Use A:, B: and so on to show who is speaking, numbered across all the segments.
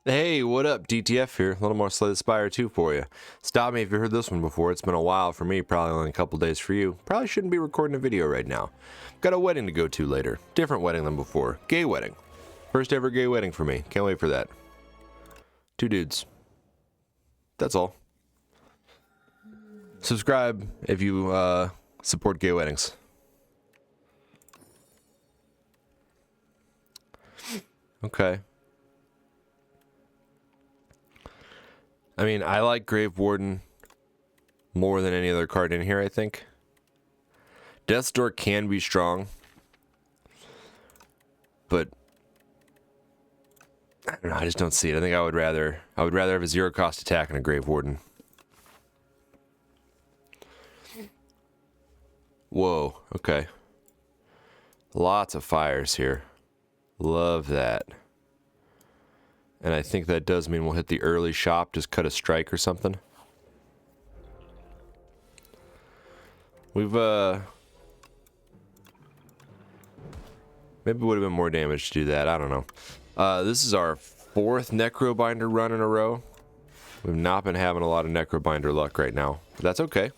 A: Hey, what up? DTF here. A little more Slay the Spire 2 for you. Stop me if you heard this one before. It's been a while for me, probably only a couple days for you. Probably shouldn't be recording a video right now. Got a wedding to go to later. Different wedding than before. Gay wedding. First ever gay wedding for me. Can't wait for that. 2 dudes. That's all. Subscribe if you support gay weddings. Okay. I mean, I like Grave Warden more than any other card in here, I think. Death's Door can be strong, but I don't know, I just don't see it. I think I would rather have a 0-cost attack and a Grave Warden. Whoa, okay. Lots of fires here. Love that. And I think that does mean we'll hit the early shop, just cut a strike or something. We've, maybe it would have been more damage to do that, I don't know. This is our 4th Necrobinder run in a row. We've not been having a lot of Necrobinder luck right now, but that's okay.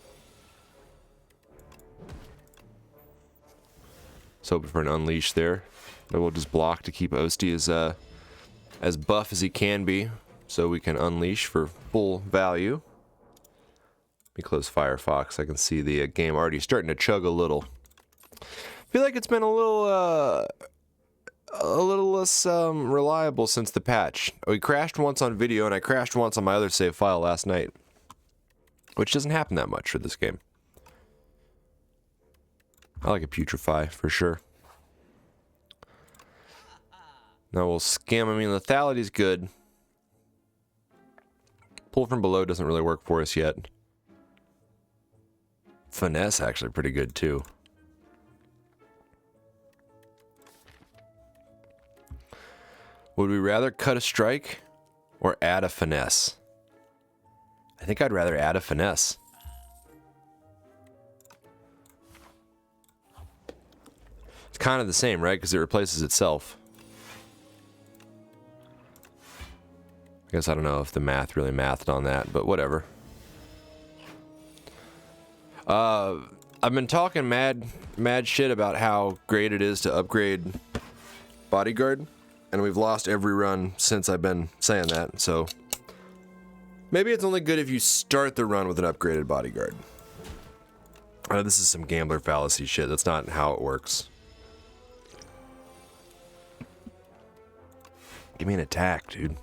A: Just hoping for an unleash there. But we'll just block to keep Osti as buff as he can be, so we can unleash for full value. Let me close Firefox. I can see the game already starting to chug a little. I feel like it's been a little less reliable since the patch. We crashed once on video, and I crashed once on my other save file last night, which doesn't happen that much for this game. I like a Putrefy for sure. Now we'll scam. I mean, lethality's good. Pull from below doesn't really work for us yet. Finesse actually pretty good too. Would we rather cut a strike or add a finesse? I think I'd rather add a finesse. It's kind of the same, right? Because it replaces itself. I guess I don't know if the math really mathed on that, but whatever. I've been talking mad shit about how great it is to upgrade Bodyguard, and we've lost every run since I've been saying that, so maybe it's only good if you start the run with an upgraded Bodyguard. This is some gambler fallacy shit. That's not how it works. Give me an attack, dude.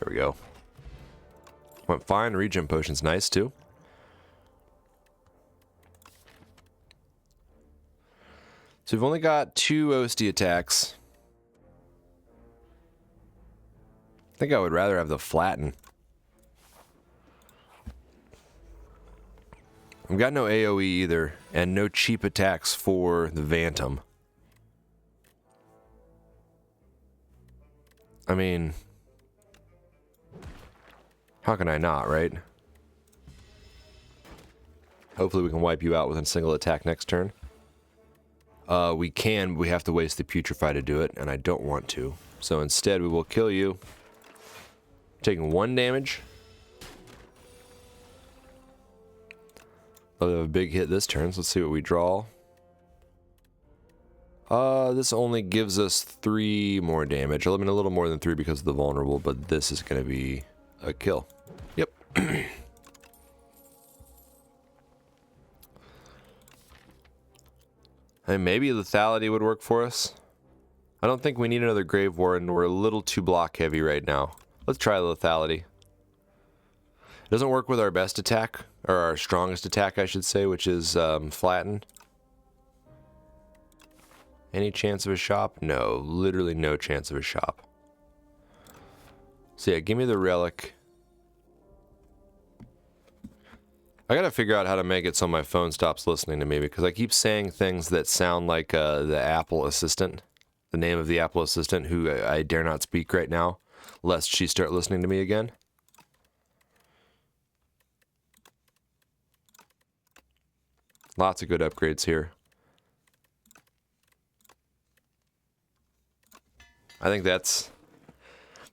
A: There we go. Went fine. Regen potion's nice too. So we've only got 2 OSD attacks. I think I would rather have the flatten. I've got no AoE either, and no cheap attacks for the Phantom. I mean, how can I not, right? Hopefully we can wipe you out with a single attack next turn. We can, but we have to waste the Putrefy to do it, and I don't want to. So instead we will kill you. Taking 1 damage. I'll have a big hit this turn, so let's see what we draw. This only gives us 3 more damage. I mean, a little more than 3 because of the vulnerable, but this is going to be a kill. Yep. I mean, maybe lethality would work for us. I don't think we need another Grave Warden. We're a little too block heavy right now. Let's try lethality. It doesn't work with our best attack, or our strongest attack, I should say, which is flatten. Any chance of a shop? No, literally no chance of a shop. So yeah, give me the relic. I gotta figure out how to make it so my phone stops listening to me, because I keep saying things that sound like the Apple Assistant, the name of the Apple Assistant, who I dare not speak right now, lest she start listening to me again. Lots of good upgrades here. I think that's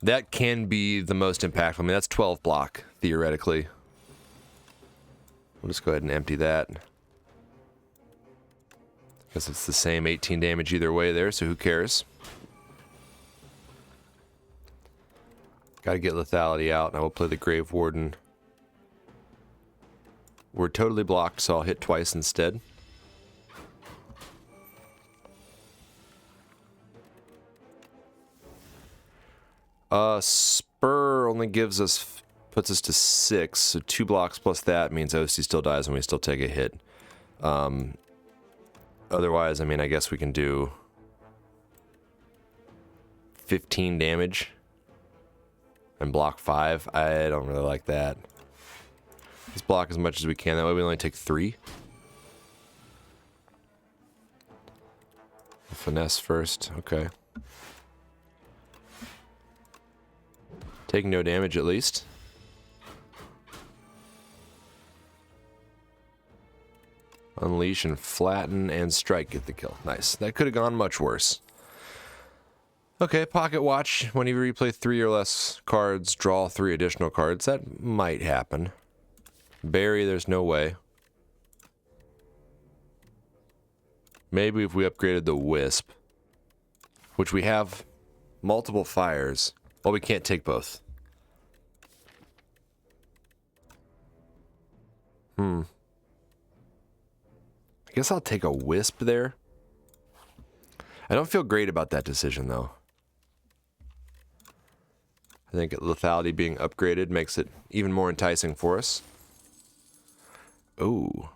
A: That can be the most impactful. I mean, that's 12 block, theoretically. We'll just go ahead and empty that. Guess it's the same 18 damage either way there, so who cares? Gotta get lethality out, and I will play the Grave Warden. We're totally blocked, so I'll hit twice instead. Spur only gives us, puts us to 6, so 2 blocks plus that means OC still dies and we still take a hit. Otherwise, I mean, I guess we can do 15 damage and block 5. I don't really like that. Let's block as much as we can, that way we only take 3. Finesse first, okay. Taking no damage at least. Unleash and flatten and strike get the kill. Nice. That could have gone much worse. Okay, Pocket Watch. When you replay 3 or less cards, draw 3 additional cards. That might happen. Bury, there's no way. Maybe if we upgraded the Wisp, which we have multiple fires. Well, we can't take both. I guess I'll take a Wisp there. I don't feel great about that decision, though. I think lethality being upgraded makes it even more enticing for us. Ooh.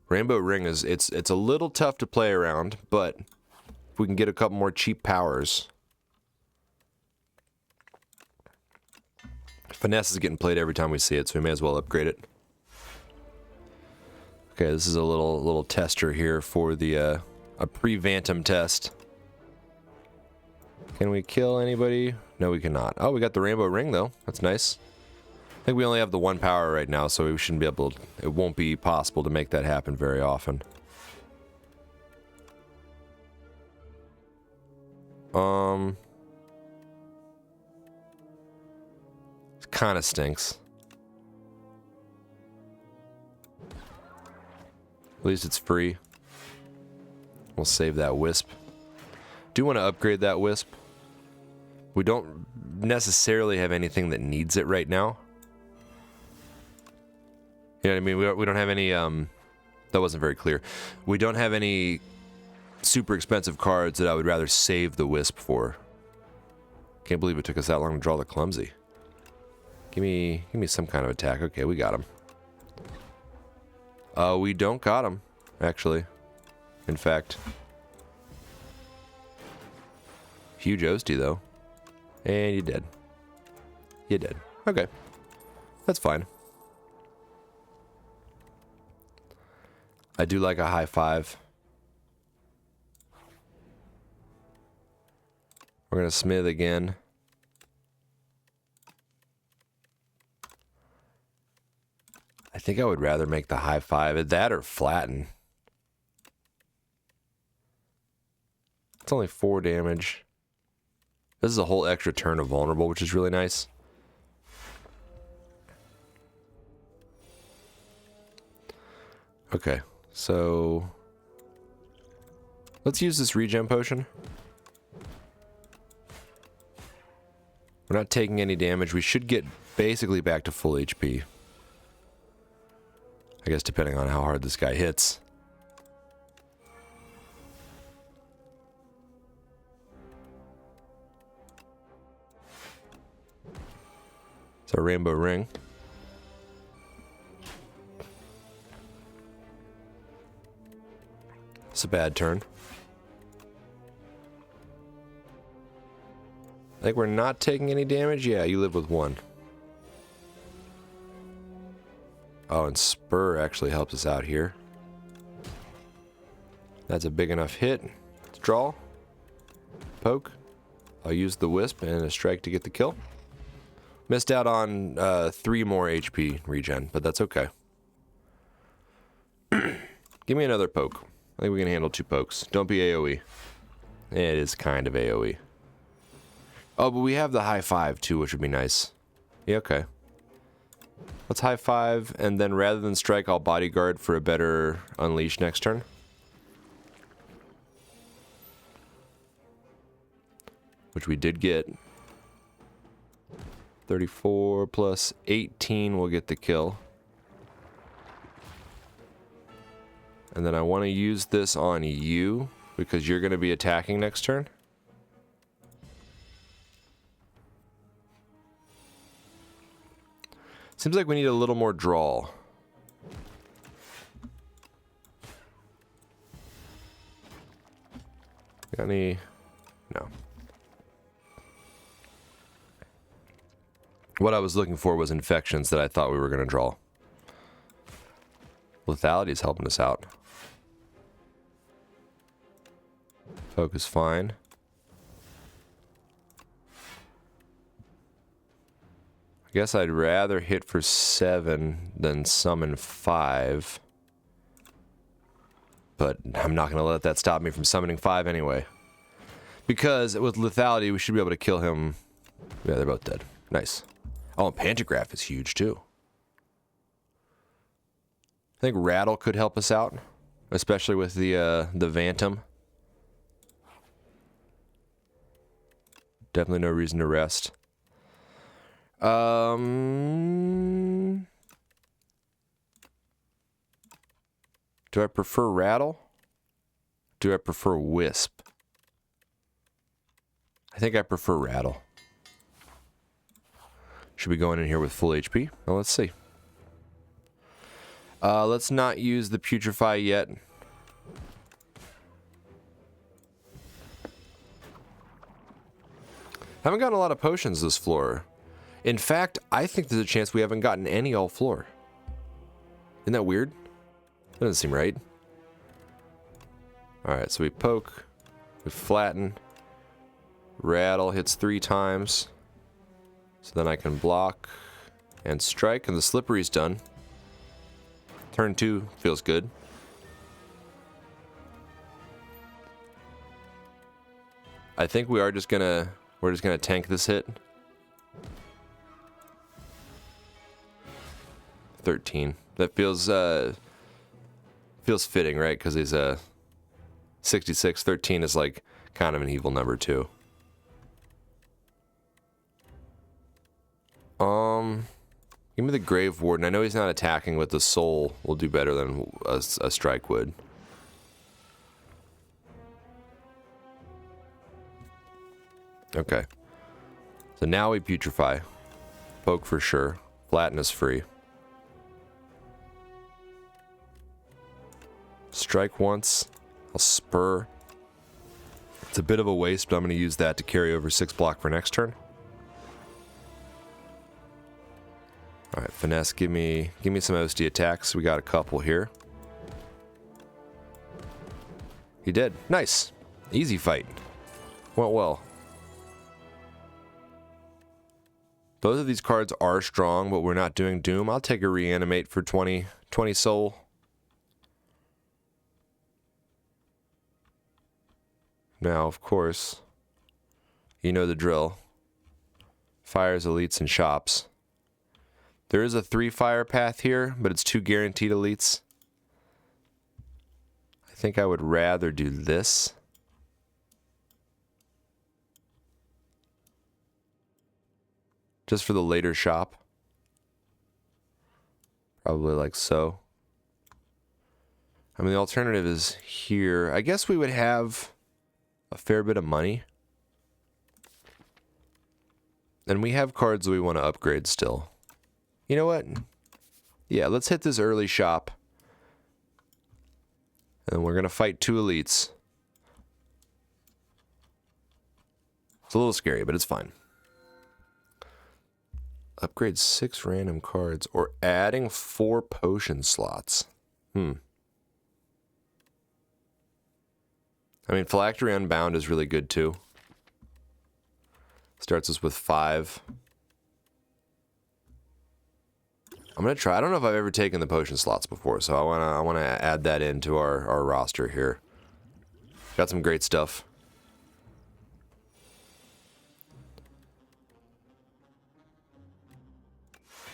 A: Rainbow Ring is, it's a little tough to play around, but if we can get a couple more cheap powers. Finesse is getting played every time we see it, so we may as well upgrade it. Okay, this is a little tester here for the a pre-Vantum test. Can we kill anybody? No, we cannot. Oh, we got the Rainbow Ring though. That's nice. I think we only have the 1 power right now, so we shouldn't be able to, it won't be possible to make that happen very often. It kind of stinks. At least it's free. We'll save that Wisp. Do want to upgrade that Wisp. We don't necessarily have anything that needs it right now. You know what I mean? We don't have any, that wasn't very clear. We don't have any super expensive cards that I would rather save the Wisp for. Can't believe it took us that long to draw the Clumsy. Give me some kind of attack. Okay, we got him. We don't got him, actually. In fact. Huge Osty, though. And you're dead. You're dead. Okay. That's fine. I do like a high 5. We're going to Smith again. I think I would rather make the high 5. That or flatten. It's only 4 damage. This is a whole extra turn of vulnerable, which is really nice. Okay, so let's use this regen potion. We're not taking any damage. We should get basically back to full HP. I guess depending on how hard this guy hits. It's our Rainbow Ring. It's a bad turn. I think we're not taking any damage. Yeah, you live with 1. Oh, and Spur actually helps us out here. That's a big enough hit. Let's draw. Poke. I'll use the Wisp and a strike to get the kill. Missed out on 3 more HP regen, but that's okay. Give me another poke. I think we can handle 2 pokes. Don't be AoE. It is kind of AoE. Oh, but we have the high five too, which would be nice. Yeah, okay. Let's high five, and then rather than strike, I'll bodyguard for a better unleash next turn. Which we did get. 34 plus 18 will get the kill. And then I want to use this on you, because you're going to be attacking next turn. Seems like we need a little more draw. Got any? No. What I was looking for was infections that I thought we were going to draw. Lethality is helping us out. Focus fine. I guess I'd rather hit for 7 than summon 5. But I'm not going to let that stop me from summoning 5 anyway. Because with lethality, we should be able to kill him. Yeah, they're both dead. Nice. Oh, and Pantograph is huge too. I think Rattle could help us out. Especially with the Vantum. Definitely no reason to rest. Do I prefer Rattle? Do I prefer Wisp? I think I prefer Rattle. Should be going in here with full HP. Well, let's see. Let's not use the Putrefy yet. Haven't gotten a lot of potions this floor. In fact, I think there's a chance we haven't gotten any all floor. Isn't that weird? That doesn't seem right. Alright, so we poke, we flatten, Rattle hits 3 times. So then I can block and strike, and the slippery's done. Turn 2 feels good. I think we're just gonna tank this hit. 13. That feels fitting, right? Because he's 66. 13 is like kind of an evil number too. Give me the Grave Warden. I know he's not attacking, but the soul will do better than a strike would. Okay. So now we Putrefy. Poke for sure. Flatten is free. Strike once. I'll spur. It's a bit of a waste, but I'm going to use that to carry over 6 block for next turn. Alright, Finesse, give me some OSD attacks. We got a couple here. He did. Nice. Easy fight. Went well. Both of these cards are strong, but we're not doing Doom. I'll take a Reanimate for 20 soul. Now, of course, you know the drill. Fires, elites, and shops. There is a 3 fire path here, but it's 2 guaranteed elites. I think I would rather do this. Just for the later shop. Probably like so. I mean, the alternative is here. I guess we would have a fair bit of money. And we have cards we want to upgrade still. You know what? Yeah, let's hit this early shop. And we're going to fight 2 elites. It's a little scary, but it's fine. Upgrade 6 random cards or adding 4 potion slots. I mean, Phylactery Unbound is really good too. Starts us with 5. I'm gonna try. I don't know if I've ever taken the potion slots before, so I wanna add that into our roster here. Got some great stuff.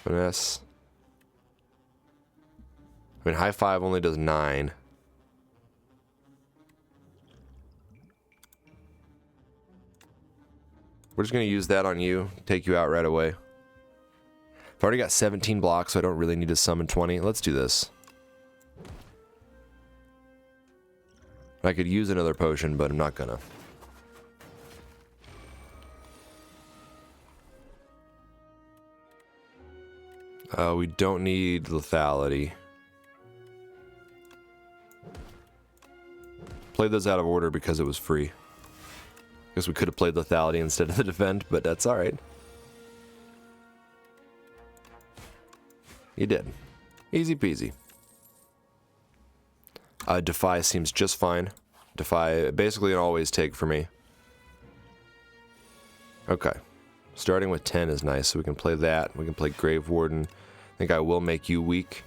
A: Finesse. I mean, high five only does 9. We're just going to use that on you, take you out right away. I've already got 17 blocks, so I don't really need to summon 20. Let's do this. I could use another potion, but I'm not gonna. We don't need lethality. Played those out of order because it was free. Guess we could have played lethality instead of the defend, but that's alright. You did. Easy peasy. Defy seems just fine. Defy, basically an always take for me. Okay. Starting with 10 is nice, so we can play that. We can play Grave Warden. I think I will make you weak.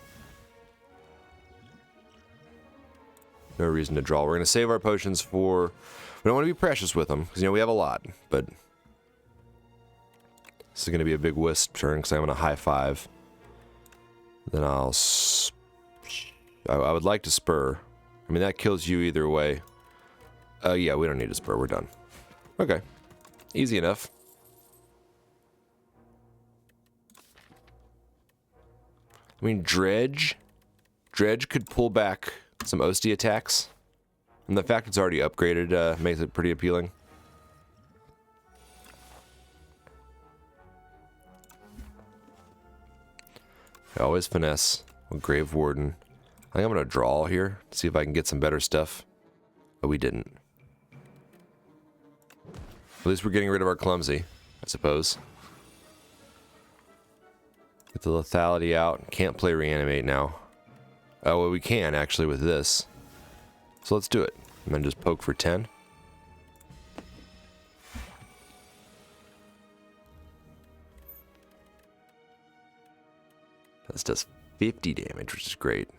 A: No reason to draw. We're going to save our potions for... We don't want to be precious with them, because, you know, we have a lot, but... This is going to be a big wisp turn, because I'm on a high five. Then I'll... I would like to spur. I mean, that kills you either way. Yeah, we don't need to spur. We're done. Okay. Easy enough. I mean, Dredge could pull back some Osty attacks. And the fact it's already upgraded makes it pretty appealing. I always finesse. Grave Warden. I think I'm going to draw here to see if I can get some better stuff. But we didn't. At least we're getting rid of our clumsy, I suppose. Get the lethality out. Can't play reanimate now. Oh, well, we can actually with this. So let's do it. And then just poke for 10. This does 50 damage, which is great.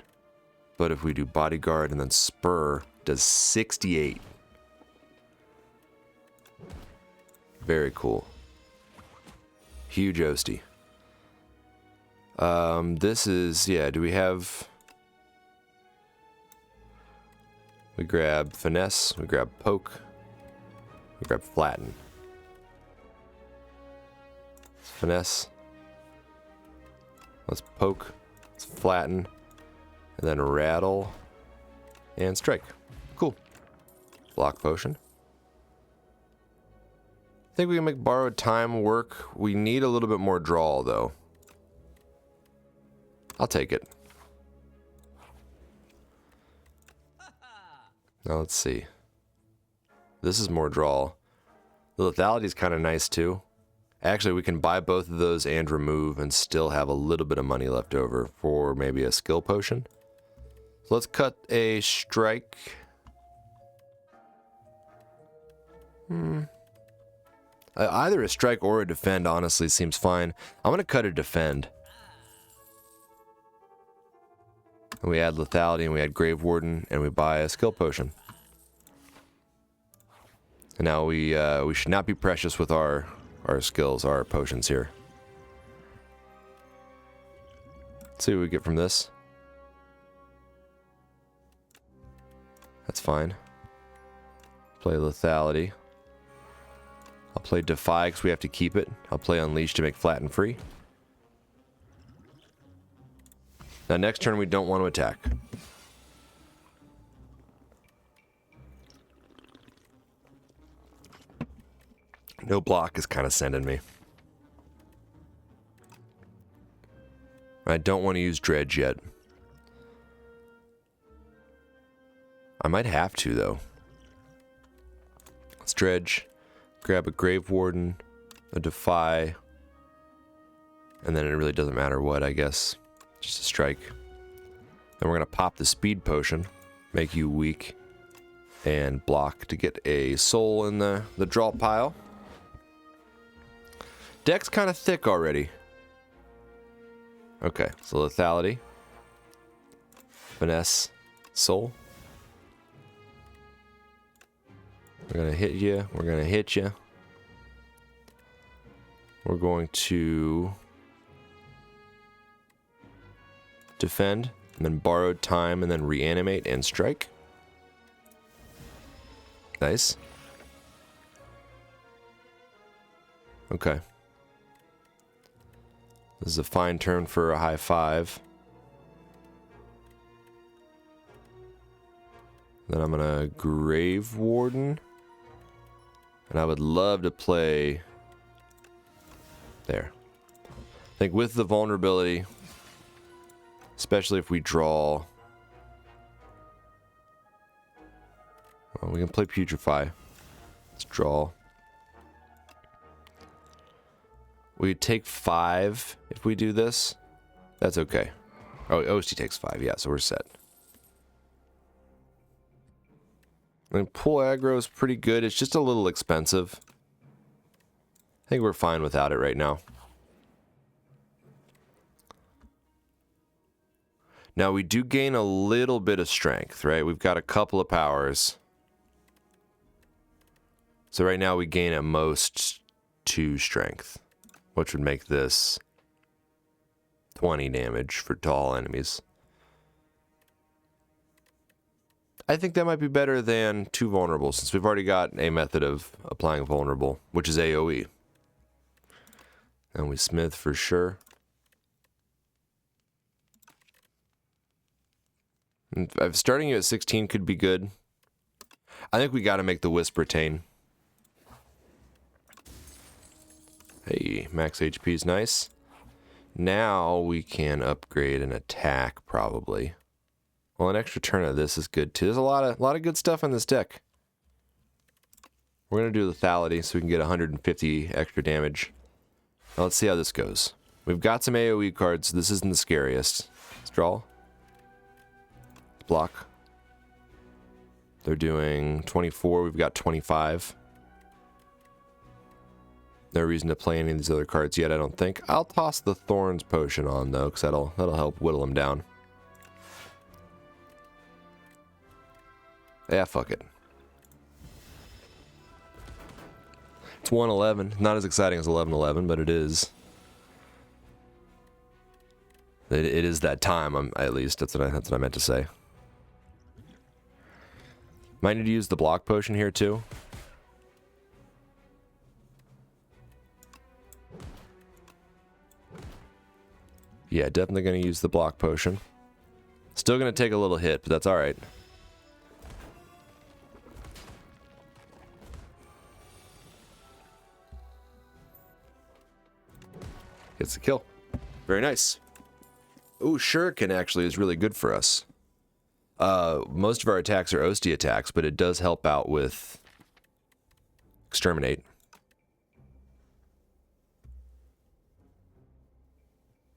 A: But if we do bodyguard and then spur, it does 68. Very cool. Huge Osty. This is, yeah, do we have... We grab finesse, we grab poke, we grab flatten. Let's finesse. Let's poke, let's flatten, and then rattle, and strike. Cool. Block potion. I think we can make borrowed time work. We need a little bit more draw, though. I'll take it. Now let's see. This is more draw. The lethality is kind of nice too. Actually, we can buy both of those and remove and still have a little bit of money left over for maybe a skill potion. So let's cut a strike. Either a strike or a defend honestly seems fine. I'm going to cut a defend. And we add lethality and we add Grave Warden and we buy a skill potion. And now we should not be precious with our skills, our potions here. Let's see what we get from this. That's fine. Play lethality. I'll play Defy because we have to keep it. I'll play Unleash to make Flatten free. Now next turn we don't want to attack. No block is kind of sending me. I don't want to use Dredge yet. I might have to though. Let's Dredge. Grab a Grave Warden, a Defy, and then it really doesn't matter what, I guess. Just a strike. Then we're going to pop the Speed Potion, make you weak, and block to get a soul in the draw pile. Deck's kind of thick already. Okay, so lethality, finesse, soul. We're going to hit you. We're going to hit you. We're going to defend, and then borrowed time, and then reanimate and strike. Nice. Okay. This is a fine turn for a high 5. Then I'm gonna Grave Warden. And I would love to play there. I think with the vulnerability, especially if we draw, well, we can play Putrefy. Let's draw. We take 5 if we do this. That's okay. Oh, OST takes 5, yeah, so we're set. I mean, pull aggro is pretty good. It's just a little expensive. I think we're fine without it right now. Now, we do gain a little bit of strength, right? We've got a couple of powers. So right now we gain at most 2 strength, which would make this 20 damage for all enemies. I think that might be better than 2 vulnerable, since we've already got a method of applying vulnerable, which is AoE. And we smith for sure. And starting you at 16 could be good. I think we got to make the Wisp retain. Hey, max HP is nice. Now we can upgrade an attack, probably. Well, an extra turn of this is good too. There's a lot of good stuff in this deck. We're gonna do lethality so we can get 150 extra damage. Now let's see how this goes. We've got some AoE cards. This isn't the scariest. Let's draw. Block. They're doing 24. We've got 25. No reason to play any of these other cards yet, I don't think. I'll toss the Thorns potion on though, because that'll help whittle them down. Yeah, fuck it. It's 111. Not as exciting as 1111, but it is. It is that time. At least that's what I meant to say. Might need to use the block potion here too. Yeah, definitely going to use the block potion. Still going to take a little hit, but that's all right. Gets the kill. Very nice. Ooh, Shuriken actually is really good for us. Most of our attacks are OST attacks, but it does help out with Exterminate.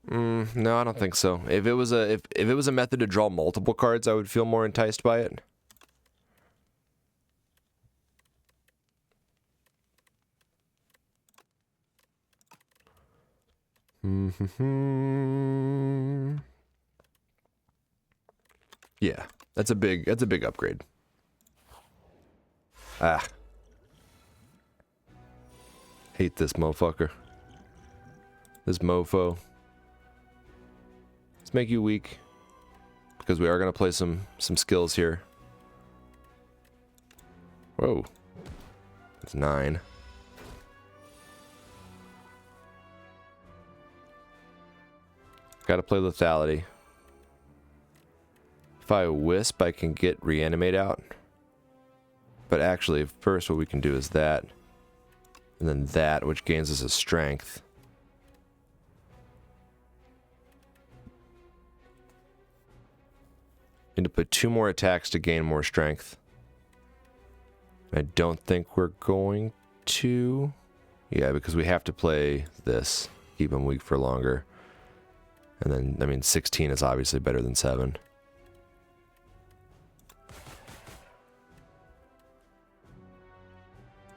A: No, I don't think so. If it was a method to draw multiple cards, I would feel more enticed by it. Yeah, that's a big upgrade. Ah. Hate this motherfucker. This mofo. Let's make you weak, because we are going to play some skills here. Whoa. That's 9. Gotta play lethality. If I wisp, I can get reanimate out. But actually, first what we can do is that. And then that, which gains us a strength. Need to put 2 more attacks to gain more strength. I don't think we're going to. Yeah, because we have to play this. Keep him weak for longer. And then, I mean, 16 is obviously better than 7.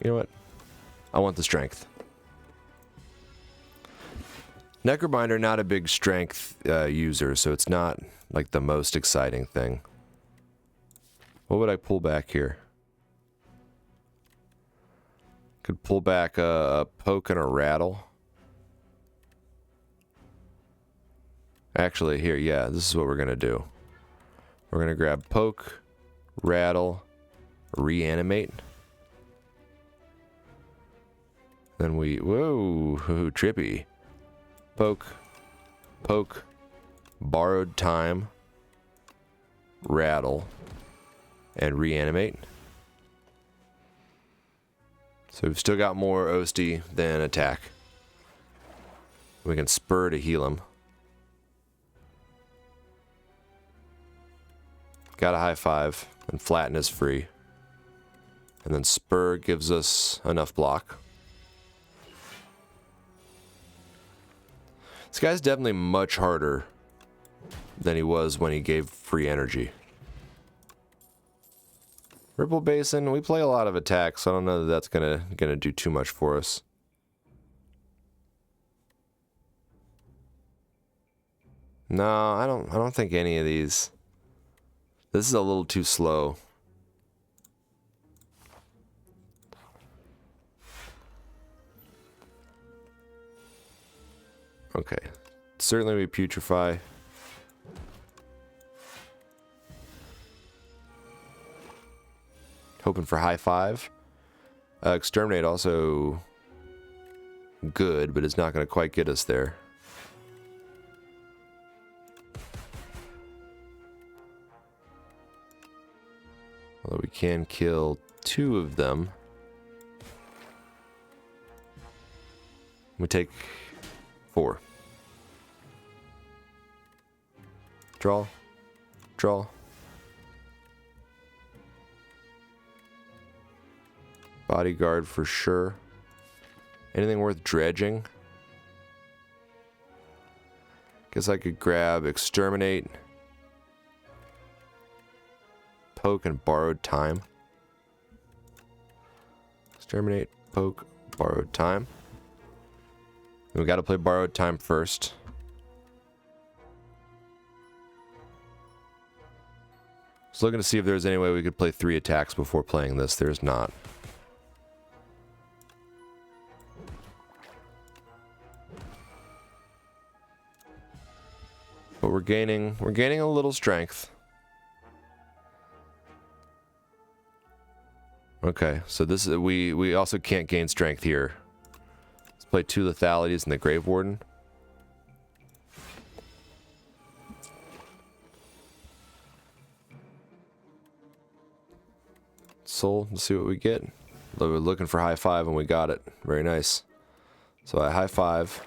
A: You know what? I want the strength. Necrobinder, not a big strength user, so it's not like the most exciting thing. What would I pull back here? Could pull back a poke and a rattle. Actually, here, yeah, this is what we're going to do. We're going to grab poke, rattle, reanimate. Then we, whoa, trippy. Poke, poke, borrowed time, rattle, and reanimate. So we've still got more Osti than attack. We can spur to heal him. Got a high five, and flatten is free. And then spur gives us enough block. This guy's definitely much harder than he was when he gave free energy. Ripple Basin, we play a lot of attacks, so I don't know that that's gonna do too much for us. No, I don't think any of these. This is a little too slow. Okay. Certainly we putrefy. Hoping for high five. Exterminate also good, but it's not going to quite get us there. Although we can kill 2 of them. We take 4. Draw. Draw. Bodyguard for sure. Anything worth dredging? Guess I could grab exterminate, poke, and borrowed time. Exterminate, poke, borrowed time. We got to play borrowed time first. Just looking to see if there's any way we could play 3 attacks before playing this. There's not. But we're gaining a little strength. Okay, so this is we also can't gain strength here. Let's play 2 lethalities and the Grave Warden. Soul, let's see what we get. We were looking for high five and we got it. Very nice. So I high five,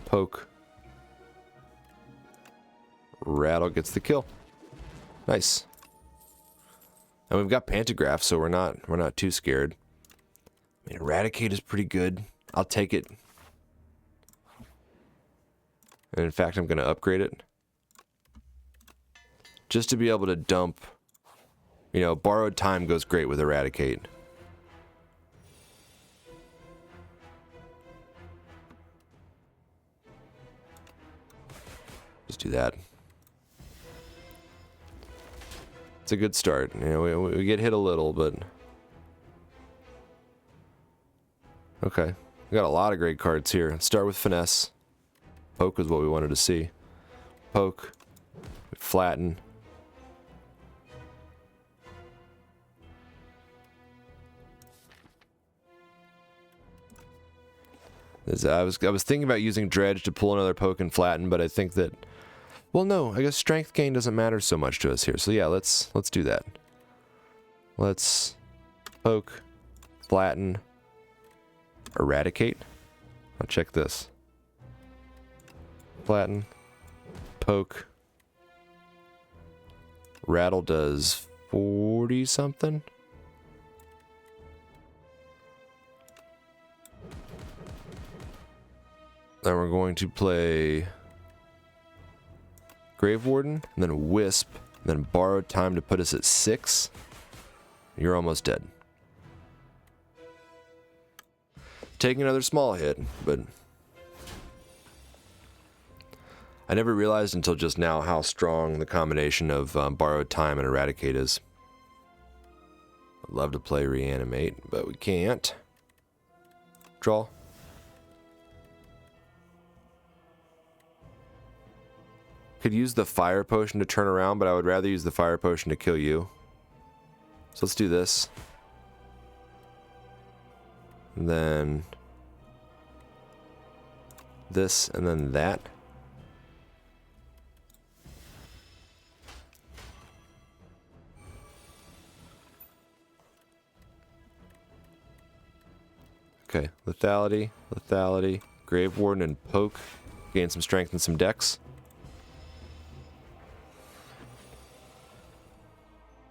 A: poke, rattle gets the kill. Nice. And we've got Pantograph, so we're not too scared. I mean, Eradicate is pretty good. I'll take it. And in fact, I'm going to upgrade it. Just to be able to dump. You know, borrowed time goes great with Eradicate. Just do that. It's a good start. You know, we get hit a little, but okay. We got a lot of great cards here. Let's start with Finesse. Poke is what we wanted to see. Poke. Flatten. I was thinking about using Dredge to pull another poke and flatten, but I think that, well, no, I guess strength gain doesn't matter so much to us here. So yeah, let's do that. Let's poke, flatten, eradicate. I'll check this. Flatten, poke. Rattle does 40 something. Then we're going to play Grave Warden, and then Wisp, and then Borrowed Time to put us at 6. You're almost dead. Taking another small hit, but I never realized until just now how strong the combination of Borrowed Time and Eradicate is. I'd love to play Reanimate, but we can't. Draw. Could use the fire potion to turn around, but I would rather use the fire potion to kill you. So let's do this. And then this, and then that. Okay, lethality, lethality, Grave Warden, and poke. Gain some strength and some dex.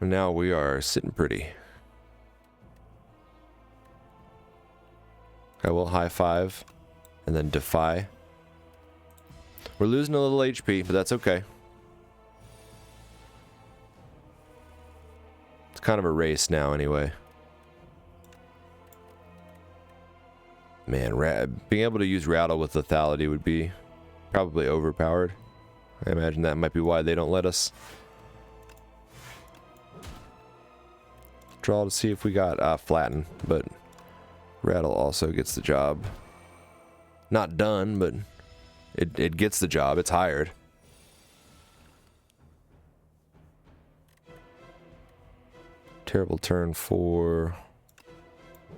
A: And now we are sitting pretty. I will high five and then defy. We're losing a little HP, but that's okay. It's kind of a race now anyway. Man, being able to use Rattle with lethality would be probably overpowered. I imagine that might be why they don't let us. Draw to see if we got Flatten, but Rattle also gets the job. Not done, but it gets the job. It's hired. Terrible turn for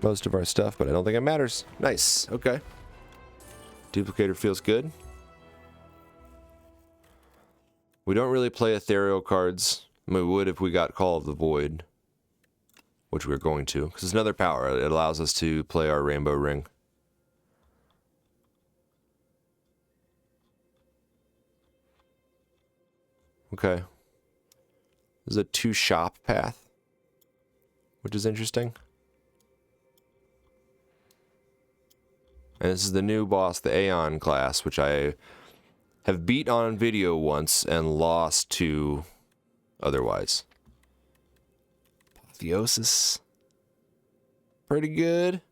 A: most of our stuff, but I don't think it matters. Nice. Okay. Duplicator feels good. We don't really play ethereal cards. We would if we got Call of the Void, which we're going to, because it's another power. It allows us to play our Rainbow Ring. Okay. There's a 2-shop path, which is interesting. And this is the new boss, the Aeon class, which I have beat on video once and lost to otherwise. Apotheosis. Pretty good.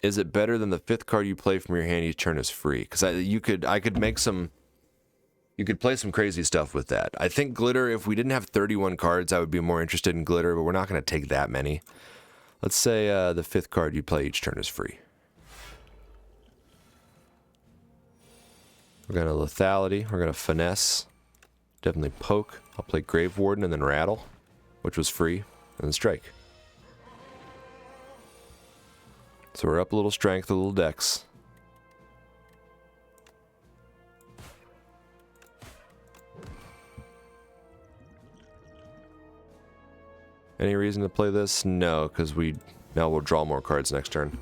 A: Is it better than the 5th card you play from your hand each turn is free? Because I could make some... You could play some crazy stuff with that. I think Glitter, if we didn't have 31 cards, I would be more interested in Glitter, but we're not going to take that many. Let's say the 5th card you play each turn is free. We're going to lethality. We're going to finesse. Definitely poke. I'll play Grave Warden and then rattle, which was free, and then strike. So we're up a little strength, a little dex. Any reason to play this? No, because now we'll draw more cards next turn.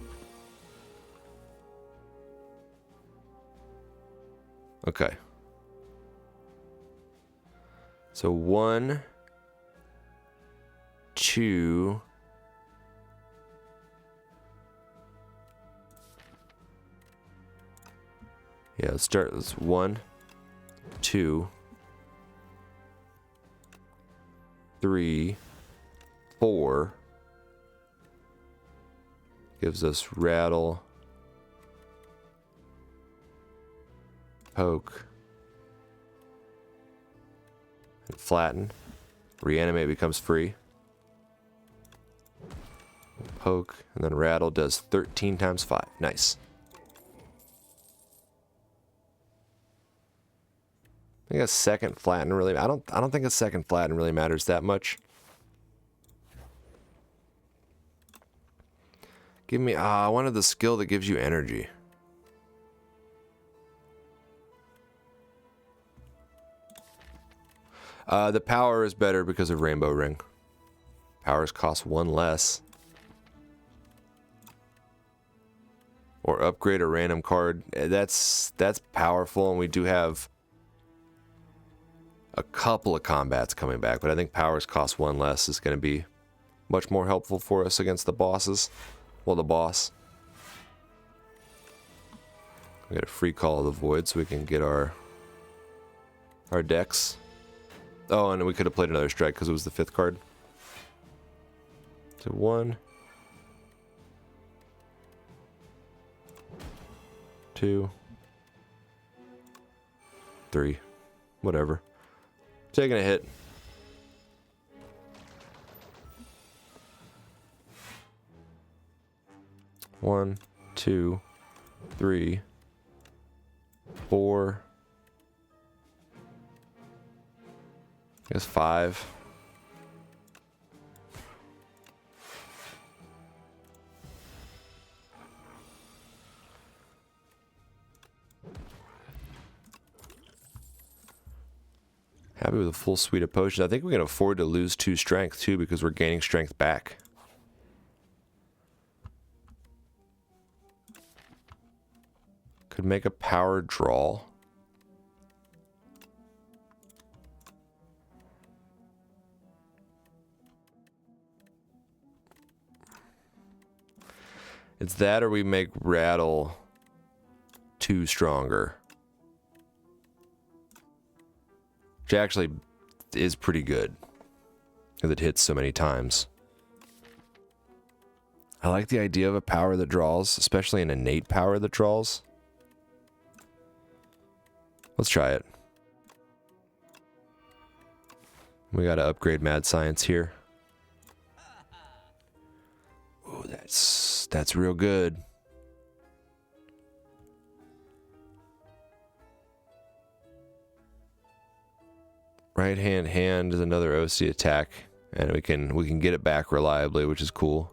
A: Okay. So 1, 2. Yeah, let's start. Let's 1, 2, 3, 4. Gives us rattle, poke, and flatten. Reanimate becomes free. Poke, and then rattle does 13 times 5. Nice. I think a second flatten really... I don't think a second flatten really matters that much. Give me... I wanted the skill that gives you energy. The power is better because of Rainbow Ring. Powers cost 1 less. Or upgrade a random card. That's powerful, and we do have a couple of combats coming back, but I think powers cost 1 less is going to be much more helpful for us against the bosses. Well, the boss. We get a free Call of the Void so we can get our decks. Oh, and we could have played another strike because it was the 5th card. So 1, 2, 3, whatever. Taking a hit. 1, 2, 3, 4. I guess 5. Happy with a full suite of potions. I think we can afford to lose 2 strength too because we're gaining strength back. Could make a power draw. It's that or we make rattle 2 stronger. Which actually is pretty good. Because it hits so many times. I like the idea of a power that draws, especially an innate power that draws. Let's try it. We gotta upgrade Mad Science here. Ooh, that's real good. Right hand is another OC attack, and we can get it back reliably, which is cool.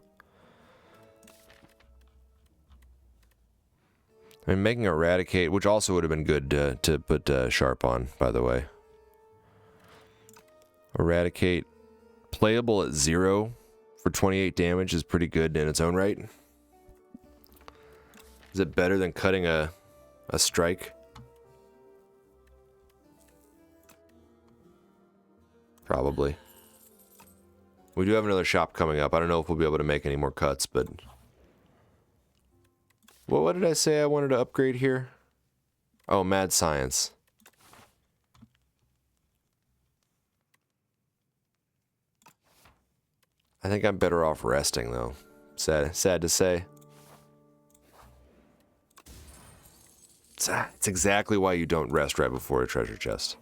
A: I mean, making Eradicate, which also would have been good to put Sharp on, by the way. Eradicate, playable at 0 for 28 damage is pretty good in its own right. Is it better than cutting a strike? Probably. We do have another shop coming up. I don't know if we'll be able to make any more cuts, but... Well, what did I say I wanted to upgrade here? Oh, Mad Science. I think I'm better off resting, though. Sad to say. It's exactly why you don't rest right before a treasure chest.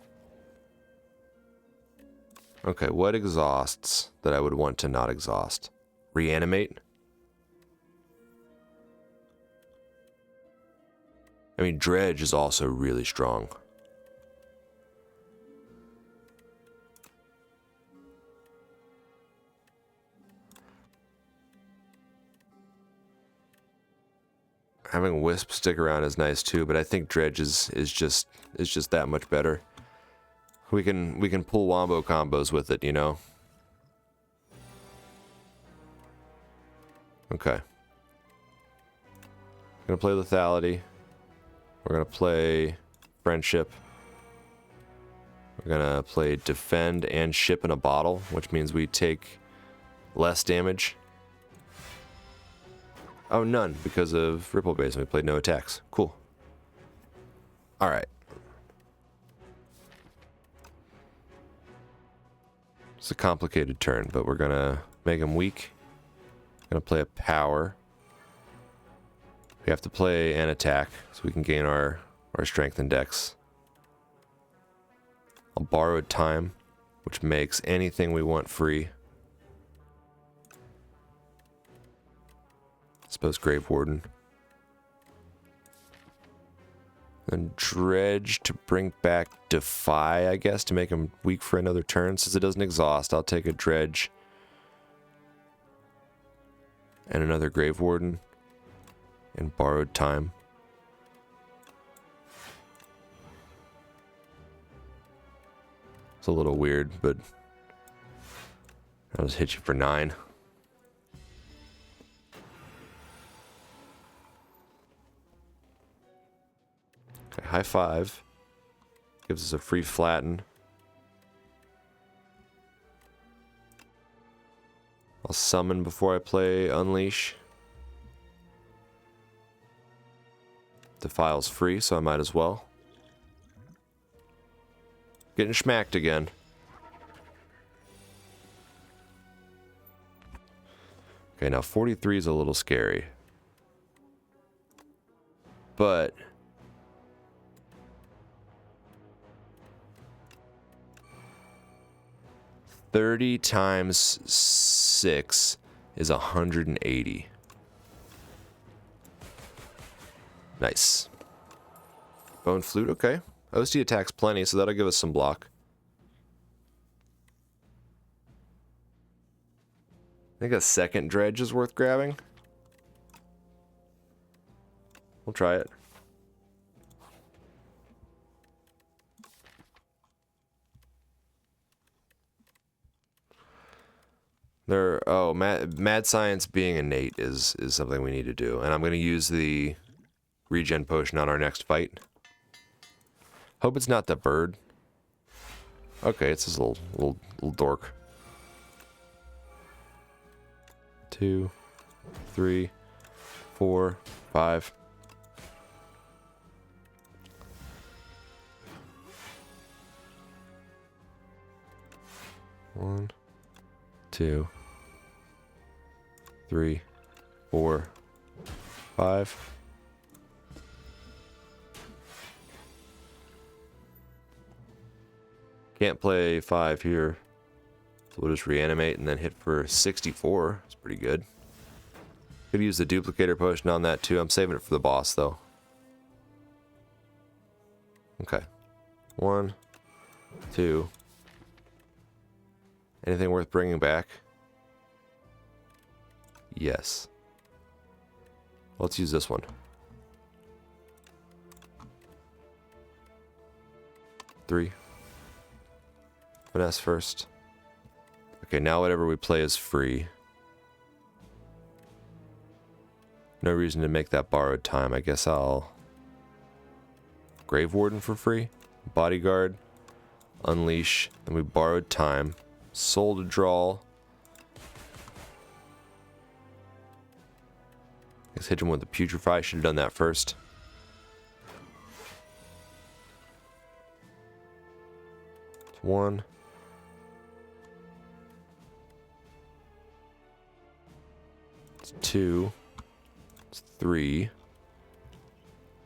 A: Okay, what exhausts that I would want to not exhaust? Reanimate? I mean, Dredge is also really strong. Having Wisp stick around is nice too, but I think Dredge is just that much better. We can pull wombo combos with it, you know. Okay. Gonna play Lethality. We're gonna play Friendship. We're gonna play Defend and Ship in a Bottle, which means we take less damage. Oh, none, because of Ripple Base, and we played no attacks. Cool. Alright. It's a complicated turn, but we're gonna make him weak. Gonna play a power. We have to play an attack, so we can gain our strength and dex. I'll borrow time, which makes anything we want free. I suppose Grave Warden. Then Dredge to bring back Defy, I guess, to make him weak for another turn. Since it doesn't exhaust, I'll take a Dredge. And another Grave Warden. And borrowed time. It's a little weird, but I'll just hit you for 9. Okay, high 5. Gives us a free flatten. I'll summon before I play Unleash. The file's free, so I might as well. Getting schmacked again. Okay, now 43 is a little scary. But... $30 times 6 is 180. Nice. Bone Flute, okay. OSD attacks plenty, so that'll give us some block. I think a second dredge is worth grabbing. We'll try it. Mad Science being innate is something we need to do. And I'm going to use the regen potion on our next fight. Hope it's not the bird. Okay, it's this little dork. 2, 3, 4, 5. One, 2, 3, 4, 5. Can't play 5 here. So we'll just reanimate and then hit for 64. It's pretty good. Could use the duplicator potion on that too. I'm saving it for the boss though. Okay. 1, 2. Anything worth bringing back? Yes. Let's use this one. 3. Finesse first. Okay, now whatever we play is free. No reason to make that borrowed time. I guess I'll... Grave Warden for free. Bodyguard. Unleash. Then we borrowed time. Soul to draw. Let's hit him with the Putrefy. Should have done that first. It's 1. It's 2. It's 3.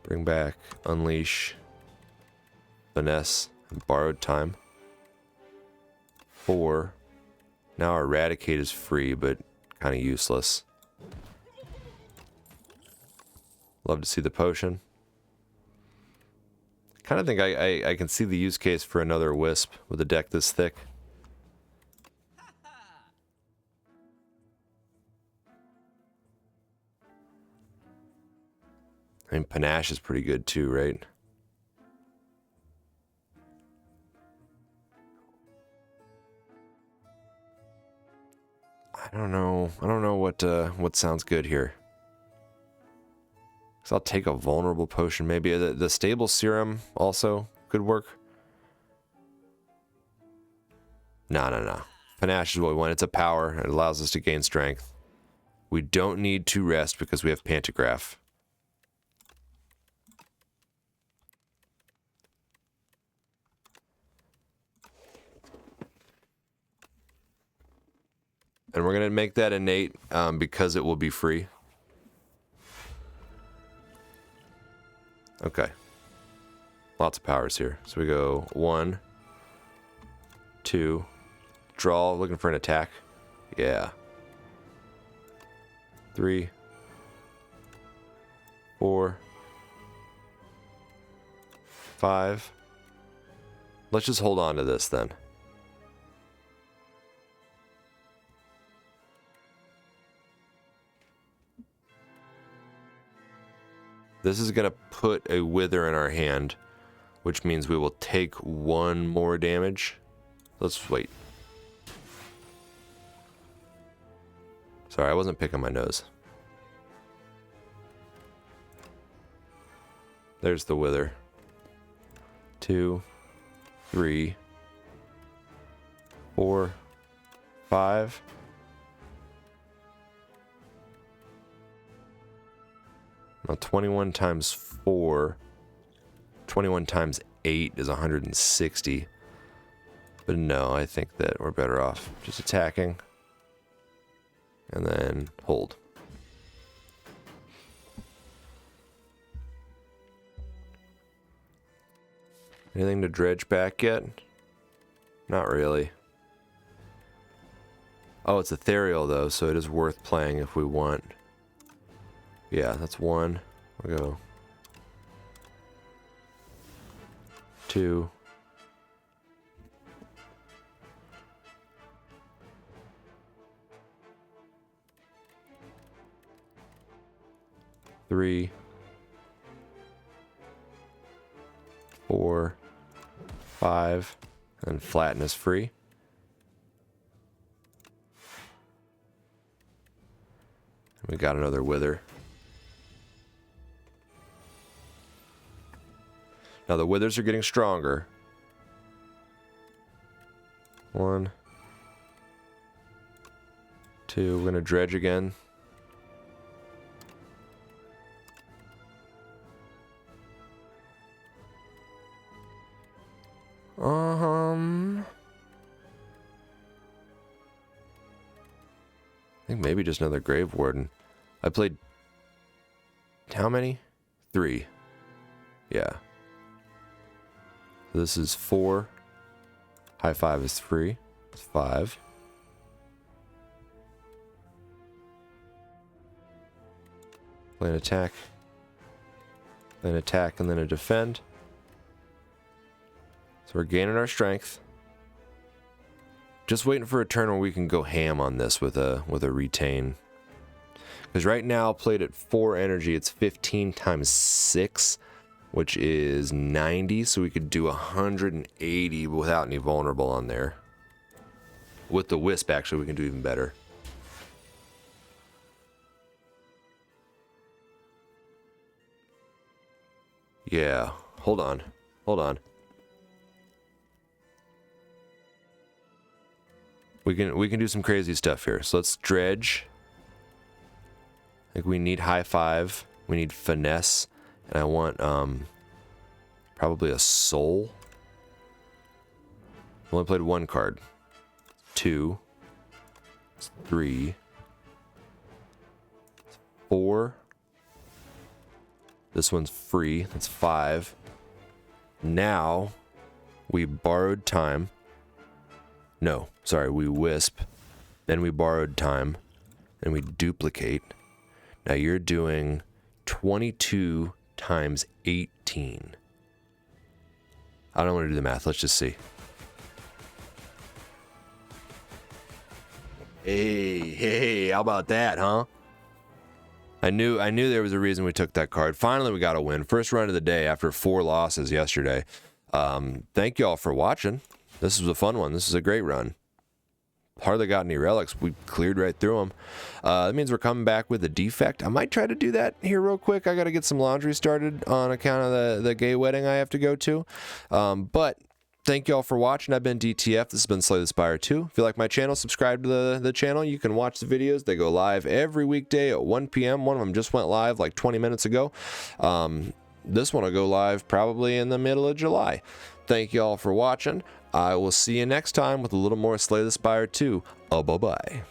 A: Bring back Unleash. Finesse. And borrowed time. 4. Now our Eradicate is free, but kind of useless. Love to see the potion. Kind of think I can see the use case for another Wisp with a deck this thick. I mean, Panache is pretty good too, right? I don't know what sounds good here. So I'll take a vulnerable potion. Maybe the stable serum also could work. No. Panache is what we want. It's a power. It allows us to gain strength. We don't need to rest because we have Pantograph. And we're going to make that innate because it will be free. Okay. Lots of powers here. So we go 1, 2, draw, looking for an attack. Yeah. 3, 4, 5. Let's just hold on to this then. This is going to put a Wither in our hand, which means we will take 1 more damage. Let's wait. Sorry, I wasn't picking my nose. There's the Wither. 2, 3, 4, 5. Now 21 times 4, 21 times 8 is 160. But no, I think that we're better off just attacking. And then hold. Anything to dredge back yet? Not really. Oh, it's ethereal though, so it is worth playing if we want. Yeah, that's 1. We'll go 2. Three, 4, 5, and flatten is free. We got another wither. Now the withers are getting stronger. 1, 2, we're gonna dredge again. I think maybe just another Grave Warden. I played how many? 3. Yeah. So this is 4. High 5 is 3. It's 5. Play an attack. Play an attack and then a defend. So we're gaining our strength. Just waiting for a turn where we can go ham on this with a retain. Because right now, played at 4 energy, it's 15 times 6, which is 90. So we could do 180 without any vulnerable on there. With the wisp, actually, we can do even better. Yeah, hold on. Hold on. We can do some crazy stuff here. So let's dredge. I think we need high 5. We need finesse, and I want probably a soul. I only played 1 card. 2. 3. 4. This one's free. That's 5. Now we borrowed time. No, sorry, we wisp, then we borrowed time, and we duplicate. Now you're doing 22 times 18. I don't want to do the math, let's just see. Hey, how about that, huh? I knew there was a reason we took that card. Finally, we got a win. First run of the day after 4 losses yesterday. Thank you all for watching. This was a fun one. This is a great run. Hardly got any relics. We cleared right through them. That means we're coming back with a defect. I might try to do that here real quick. I got to get some laundry started on account of the gay wedding I have to go to. But thank you all for watching. I've been DTF. This has been Slay the Spire 2. If you like my channel, subscribe to the channel. You can watch the videos. They go live every weekday at 1 p.m. One of them just went live like 20 minutes ago. This one will go live probably in the middle of July. Thank you all for watching. I will see you next time with a little more Slay the Spire 2. Oh, bye-bye.